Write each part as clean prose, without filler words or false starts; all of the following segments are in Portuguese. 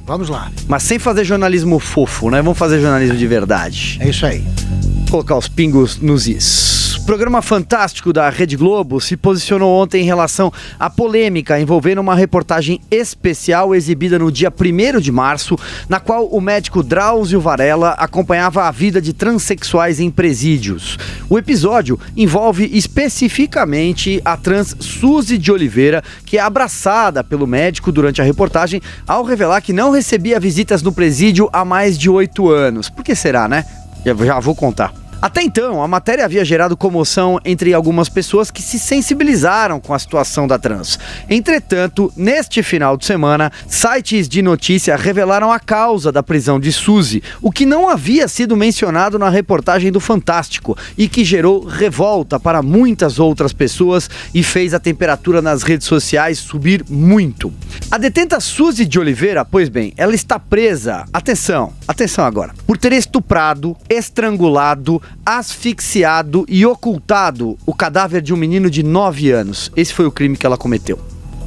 Vamos lá. Mas sem fazer jornalismo fofo, né? Vamos fazer jornalismo de verdade. É isso aí. Colocar os pingos nos is. O programa Fantástico da Rede Globo se posicionou ontem em relação à polêmica envolvendo uma reportagem especial exibida no dia 1º de março, na qual o médico Drauzio Varella acompanhava a vida de transexuais em presídios. O episódio envolve especificamente a trans Suzy de Oliveira, que é abraçada pelo médico durante a reportagem ao revelar que não recebia visitas no presídio há mais de 8 anos. Por que será, né? Já vou contar. Até então, a matéria havia gerado comoção entre algumas pessoas que se sensibilizaram com a situação da trans. Entretanto, neste final de semana, sites de notícia revelaram a causa da prisão de Suzy, o que não havia sido mencionado na reportagem do Fantástico e que gerou revolta para muitas outras pessoas e fez a temperatura nas redes sociais subir muito. A detenta Suzy de Oliveira, pois bem, ela está presa, atenção agora, por ter estuprado, estrangulado, asfixiado e ocultado o cadáver de um menino de 9 anos. Esse foi o crime que ela cometeu.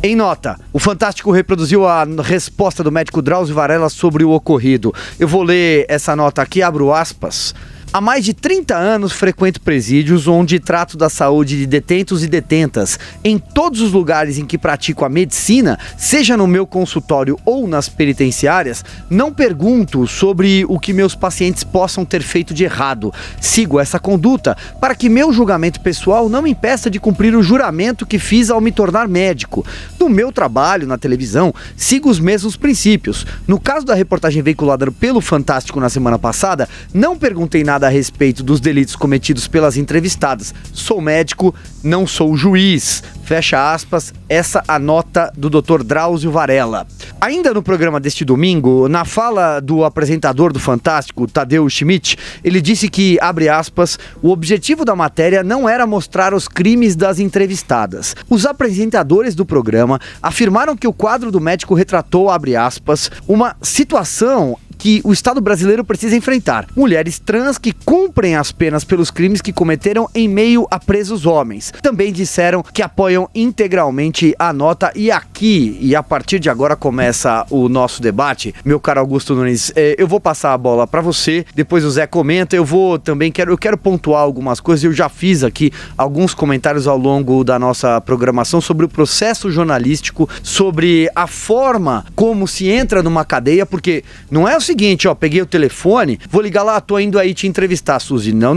Em nota, o Fantástico reproduziu a resposta do médico Drauzio Varella sobre o ocorrido. Eu vou ler essa nota aqui, abro aspas. Há mais de 30 anos frequento presídios onde trato da saúde de detentos e detentas. Em todos os lugares em que pratico a medicina, seja no meu consultório ou nas penitenciárias, não pergunto sobre o que meus pacientes possam ter feito de errado. Sigo essa conduta para que meu julgamento pessoal não me impeça de cumprir o juramento que fiz ao me tornar médico. No meu trabalho na televisão, sigo os mesmos princípios. No caso da reportagem veiculada pelo Fantástico na semana passada, não perguntei nada a respeito dos delitos cometidos pelas entrevistadas. Sou médico, não sou juiz. Fecha aspas, essa a nota do Dr. Drauzio Varella. Ainda no programa deste domingo, na fala do apresentador do Fantástico, Tadeu Schmidt, ele disse que, abre aspas, o objetivo da matéria não era mostrar os crimes das entrevistadas. Os apresentadores do programa afirmaram que o quadro do médico retratou, abre aspas, uma situação que o Estado brasileiro precisa enfrentar. Mulheres trans que cumprem as penas pelos crimes que cometeram em meio a presos homens. Também disseram que apoiam integralmente a nota e aqui, e a partir de agora começa o nosso debate. Meu caro Augusto Nunes, eu vou passar a bola para você, depois o Zé comenta, eu quero pontuar algumas coisas, eu já fiz aqui alguns comentários ao longo da nossa programação sobre o processo jornalístico, sobre a forma como se entra numa cadeia, porque não é o seguinte, peguei o telefone, vou ligar lá, tô indo aí te entrevistar, Suzy. Não.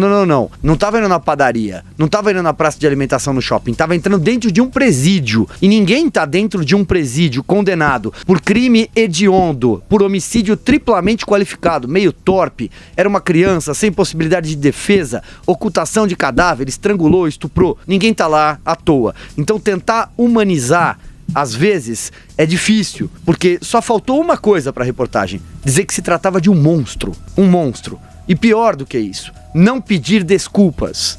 Não tava indo na padaria, não tava indo na praça de alimentação no shopping, tava entrando dentro de um presídio. E ninguém tá dentro de um presídio condenado por crime hediondo, por homicídio triplamente qualificado, meio torpe, era uma criança sem possibilidade de defesa, ocultação de cadáver, estrangulou, estuprou. Ninguém tá lá à toa. Então tentar humanizar às vezes é difícil, porque só faltou uma coisa para a reportagem: dizer que se tratava de um monstro. E pior do que isso, não pedir desculpas.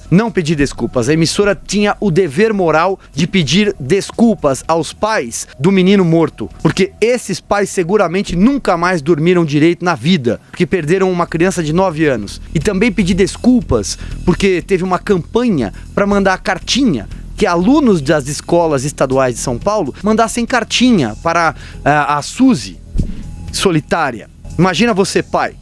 A emissora tinha o dever moral de pedir desculpas aos pais do menino morto, porque esses pais seguramente nunca mais dormiram direito na vida, porque perderam uma criança de 9 anos. E também pedir desculpas porque teve uma campanha para mandar cartinha, que alunos das escolas estaduais de São Paulo mandassem cartinha para a Suzy solitária. Imagina você, pai,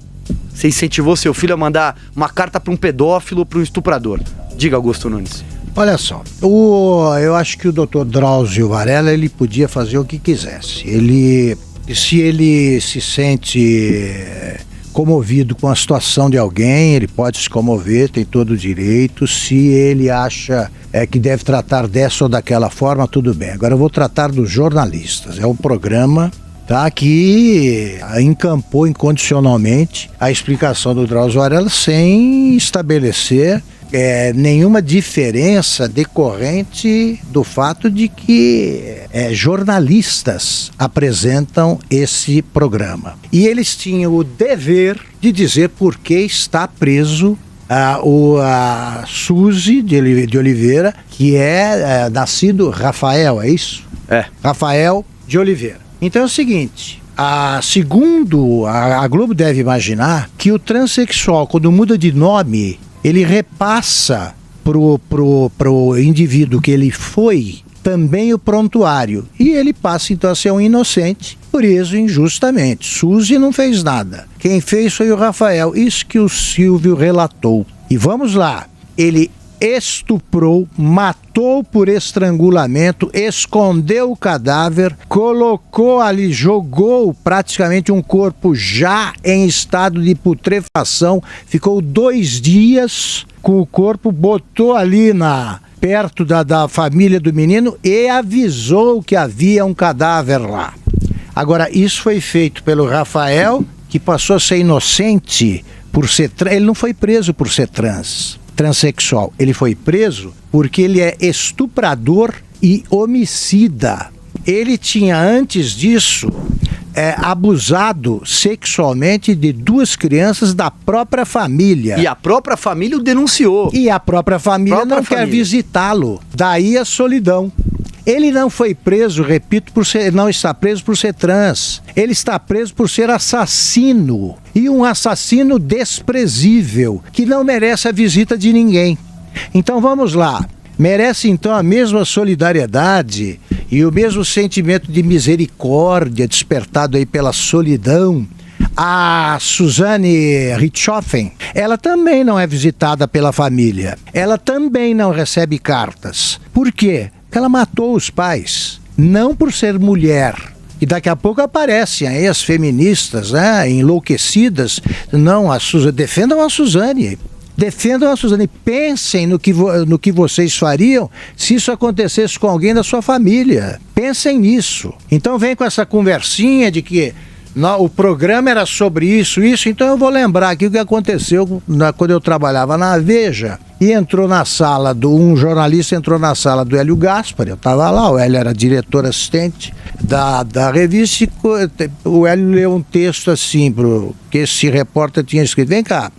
você incentivou seu filho a mandar uma carta para um pedófilo, para um estuprador. Diga, Augusto Nunes. Olha só, eu acho que o Dr. Drauzio Varella, ele podia fazer o que quisesse. Se ele se sente comovido com a situação de alguém, ele pode se comover, tem todo o direito. Se ele acha que deve tratar dessa ou daquela forma, tudo bem. Agora eu vou tratar dos jornalistas. É um programa que encampou incondicionalmente a explicação do Drauzio Varella sem estabelecer nenhuma diferença decorrente do fato de que jornalistas apresentam esse programa. E eles tinham o dever de dizer por que está preso a Suzy de Oliveira, que é nascido Rafael, é isso? Rafael de Oliveira. Então é o seguinte, segundo a Globo deve imaginar que o transexual, quando muda de nome, ele repassa pro indivíduo que ele foi também o prontuário. E ele passa então a ser um inocente preso injustamente. Suzy não fez nada. Quem fez foi o Rafael. Isso que o Silvio relatou. E vamos lá. Ele estuprou, matou por estrangulamento, escondeu o cadáver, colocou ali, jogou praticamente um corpo já em estado de putrefação, ficou 2 dias com o corpo, botou ali perto da família do menino e avisou que havia um cadáver lá. Agora, isso foi feito pelo Rafael, que passou a ser inocente por ser trans. Ele não foi preso por ser transexual. Ele foi preso porque ele é estuprador e homicida. Ele tinha, antes disso, abusado sexualmente de 2 crianças da própria família. E a própria família o denunciou. E a própria família não quer visitá-lo. Daí a solidão. Ele não foi preso, repito, não está preso por ser trans. Ele está preso por ser assassino. E um assassino desprezível, que não merece a visita de ninguém. Então vamos lá. Merece então a mesma solidariedade e o mesmo sentimento de misericórdia despertado aí pela solidão. A Suzane Richthofen, ela também não é visitada pela família. Ela também não recebe cartas. Por quê? Porque ela matou os pais, não por ser mulher. E daqui a pouco aparecem aí as feministas, né, enlouquecidas. Não, defendam a Suzane. Defendam a Suzane. Pensem no que vocês fariam se isso acontecesse com alguém da sua família. Pensem nisso. Então vem com essa conversinha de que o programa era sobre isso. Então eu vou lembrar aqui o que aconteceu quando eu trabalhava na Veja. E um jornalista entrou na sala do Hélio Gaspari, eu estava lá, o Hélio era diretor assistente da revista, e o Hélio leu um texto assim, que esse repórter tinha escrito: vem cá,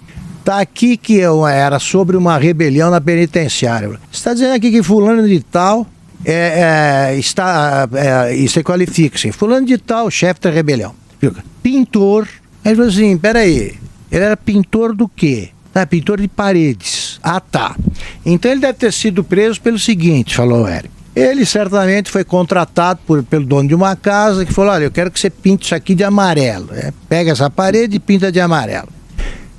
tá aqui que era sobre uma rebelião na penitenciária. Você está dizendo aqui que fulano de tal isso aí qualifica-se, fulano de tal, chefe da rebelião. Pintor. Aí ele falou assim, peraí, ele era pintor do quê? Pintor de paredes. Ah, tá. Então ele deve ter sido preso pelo seguinte, falou o Eric. Ele certamente foi contratado pelo dono de uma casa que falou: olha, eu quero que você pinte isso aqui de amarelo. Pega essa parede e pinta de amarelo.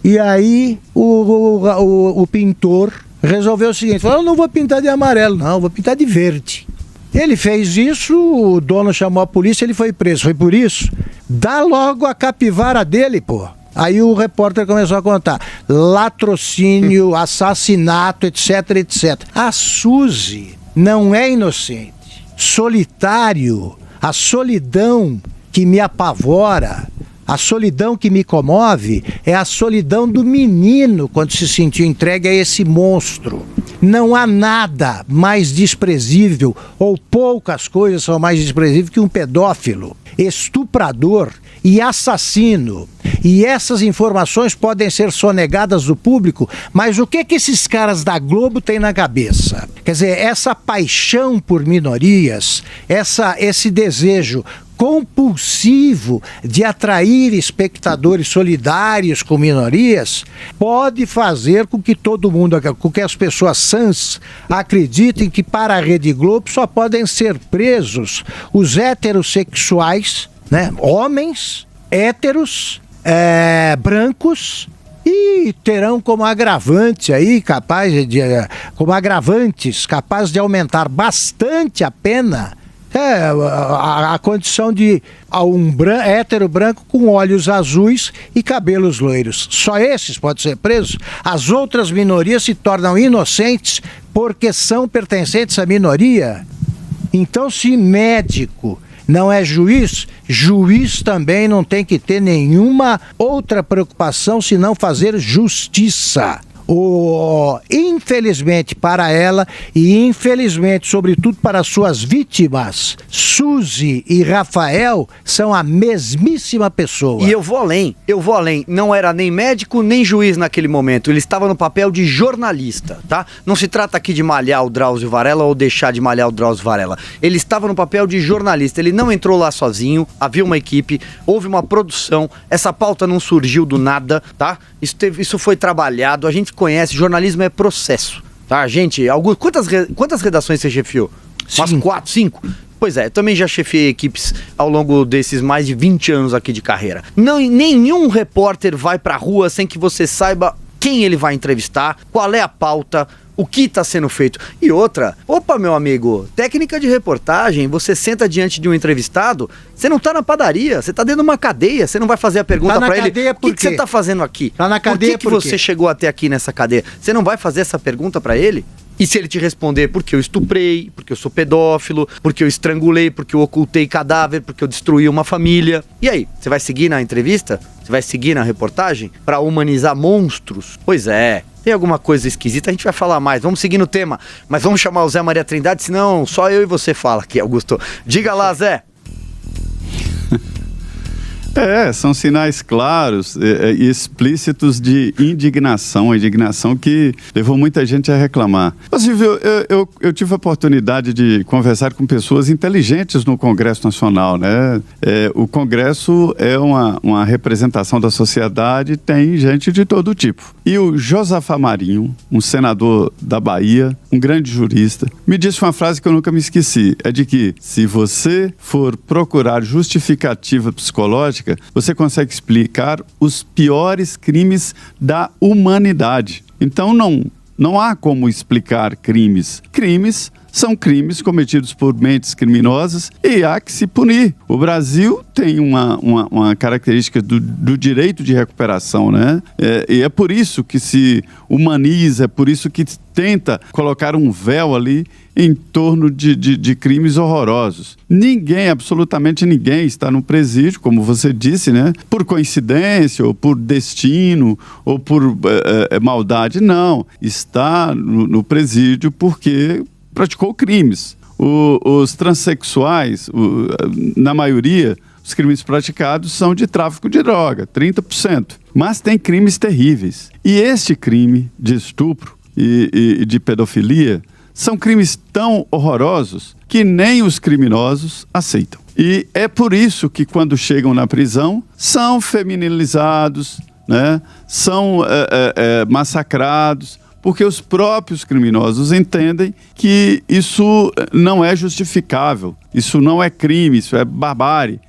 E aí o pintor resolveu o seguinte: falou: eu não vou pintar de amarelo, não, vou pintar de verde. Ele fez isso, o dono chamou a polícia, ele foi preso. Foi por isso? Dá logo a capivara dele, pô. Aí o repórter começou a contar: latrocínio, assassinato, etc, etc. A Suzy não é inocente. Solitário, a solidão que me apavora, a solidão que me comove, é a solidão do menino quando se sentiu entregue a esse monstro. Não há nada mais desprezível, ou poucas coisas são mais desprezíveis que um pedófilo, estuprador e assassino. E essas informações podem ser sonegadas do público, mas o que esses caras da Globo têm na cabeça? Quer dizer, essa paixão por minorias, esse desejo compulsivo de atrair espectadores solidários com minorias, pode fazer com que todo mundo, com que as pessoas sãs acreditem que para a Rede Globo só podem ser presos os heterossexuais, né? Homens héteros, brancos, e terão como agravante aí, como agravantes capazes de aumentar bastante a pena, a condição de hétero branco com olhos azuis e cabelos loiros. Só esses podem ser presos. As outras minorias se tornam inocentes porque são pertencentes à minoria. Então, se médico não é juiz, juiz também não tem que ter nenhuma outra preocupação senão fazer justiça. Infelizmente para ela e infelizmente sobretudo para suas vítimas, Suzy e Rafael são a mesmíssima pessoa. E eu vou além, não era nem médico nem juiz naquele momento, ele estava no papel de jornalista, tá? Não se trata aqui de malhar o Drauzio Varela ou deixar de malhar o Drauzio Varela, ele estava no papel de jornalista, ele não entrou lá sozinho, havia uma equipe, houve uma produção, essa pauta não surgiu do nada, tá? Isso foi trabalhado, a gente conhece, jornalismo é processo, tá, gente? Quantas redações você chefiou? Umas 4, 5? Pois é, eu também já chefiei equipes ao longo desses mais de 20 anos aqui de carreira. Nenhum repórter vai pra rua sem que você saiba quem ele vai entrevistar, qual é a pauta, o que está sendo feito. E outra, opa, meu amigo, técnica de reportagem, você senta diante de um entrevistado, você não está na padaria, você está dentro de uma cadeia, você não vai fazer a pergunta para ele, o que você está fazendo aqui? Tá na cadeia por que você chegou até aqui nessa cadeia? Você não vai fazer essa pergunta para ele? E se ele te responder porque eu estuprei, porque eu sou pedófilo, porque eu estrangulei, porque eu ocultei cadáver, porque eu destruí uma família. E aí, você vai seguir na entrevista? Você vai seguir na reportagem para humanizar monstros? Pois é. Tem alguma coisa esquisita, a gente vai falar mais. Vamos seguir no tema. Mas vamos chamar o Zé Maria Trindade, senão só eu e você fala aqui, Augusto. Diga lá, Zé. São sinais claros e explícitos de indignação, a indignação que levou muita gente a reclamar. Silvio, eu tive a oportunidade de conversar com pessoas inteligentes no Congresso Nacional, né? O Congresso é uma representação da sociedade, tem gente de todo tipo. E o Josafá Marinho, um senador da Bahia, um grande jurista, me disse uma frase que eu nunca me esqueci, é de que se você for procurar justificativa psicológica, você consegue explicar os piores crimes da humanidade. Então não há como explicar crimes. Crimes são crimes cometidos por mentes criminosas e há que se punir. O Brasil tem uma característica do direito de recuperação, né? E é por isso que se humaniza, é por isso que tenta colocar um véu ali em torno de crimes horrorosos. Ninguém, absolutamente ninguém, está no presídio, como você disse, né? Por coincidência, ou por destino, ou por maldade. Não, está no presídio porque praticou crimes. Os transexuais, na maioria, os crimes praticados são de tráfico de droga, 30%. Mas tem crimes terríveis. E este crime de estupro e de pedofilia são crimes tão horrorosos que nem os criminosos aceitam. E é por isso que quando chegam na prisão, são feminilizados, né? São massacrados, porque os próprios criminosos entendem que isso não é justificável, isso não é crime, isso é barbárie.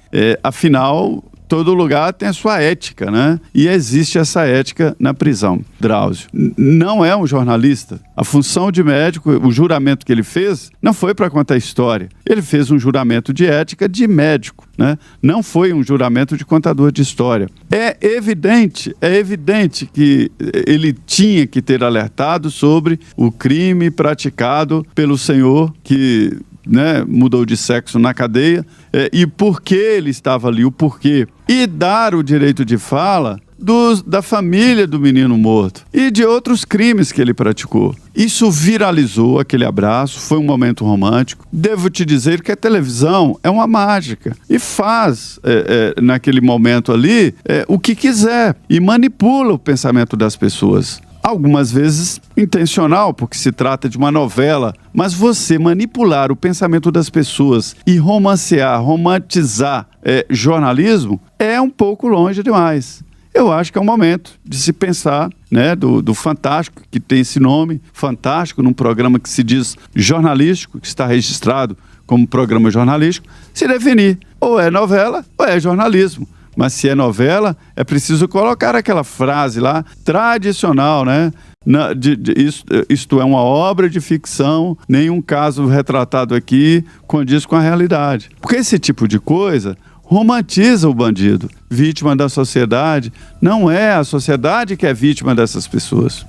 Afinal, todo lugar tem a sua ética, né? E existe essa ética na prisão. Drauzio não é um jornalista. A função de médico, o juramento que ele fez, não foi para contar história. Ele fez um juramento de ética de médico, né? Não foi um juramento de contador de história. É evidente que ele tinha que ter alertado sobre o crime praticado pelo senhor que, né, mudou de sexo na cadeia, e por que ele estava ali, o porquê. E dar o direito de fala da família do menino morto e de outros crimes que ele praticou. Isso viralizou, aquele abraço, foi um momento romântico. Devo te dizer que a televisão é uma mágica e faz, naquele momento ali, o que quiser e manipula o pensamento das pessoas. Algumas vezes intencional, porque se trata de uma novela, mas você manipular o pensamento das pessoas e romantizar jornalismo é um pouco longe demais. Eu acho que é um momento de se pensar, né, do Fantástico, que tem esse nome, Fantástico, num programa que se diz jornalístico, que está registrado como programa jornalístico, se definir, ou é novela ou é jornalismo. Mas se é novela, é preciso colocar aquela frase lá, tradicional, né? Isto é uma obra de ficção, nenhum caso retratado aqui condiz com a realidade. Porque esse tipo de coisa romantiza o bandido. Vítima da sociedade, não é a sociedade que é vítima dessas pessoas.